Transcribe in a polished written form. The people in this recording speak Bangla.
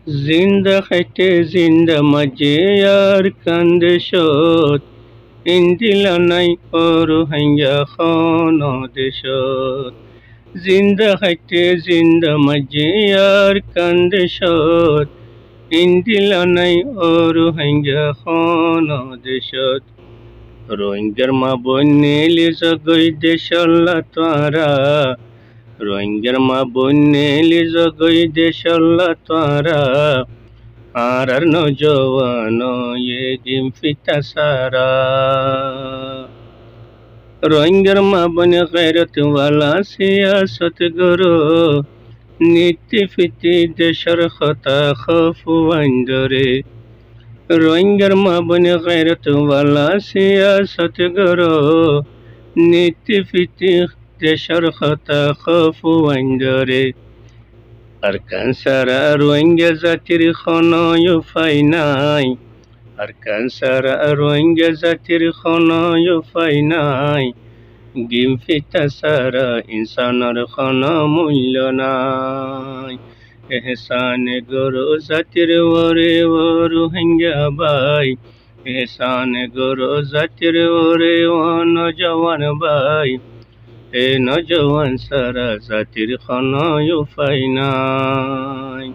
জিন্দা খাইতে জিন্দা মাঝে আর কান্দে সত ইন্দিলা নাই পর হাইয়া খন দেশত জিন্দা খাইতে জিন্দা মাঝে আর কান্দে সত ইন্দিলা নাই ওর হাইয়া খন দেশত রোহিঙ্গার মা বন্যেলি জগই দেশল্লা তারা রোহিঙ্গার মা বন্যেলি জগই দেশল্লা তারা আর নজওয়ান এদিন ফিতা সারা রোহিঙ্গার মা বনে গैरत वाला সিয়াসত গরো নীতি ফিতি দেশর কথা খফুয়াইন্দরে রোহিঙ্গার মা বনে गैरत वाला সিয়াসত গরো নীতি ফিতি দেশর কথা খফুয়াইন্দরে আর কানসারা রোহিঙ্গা জাতির খনয় উপায় নাই আর কানসারা রোহিঙ্গা জাতির খনয় উপায় নাই গিম ফিতা সারা ইনসানের খন মূল্য নাই এহসান গরো জাতির ওরে ও রোহিঙ্গা ভাই এহসান গরো জাতির ওরে ও নজওয়ান ভাই এ নজওয়ান সারা জাতির খন উপায় নাই।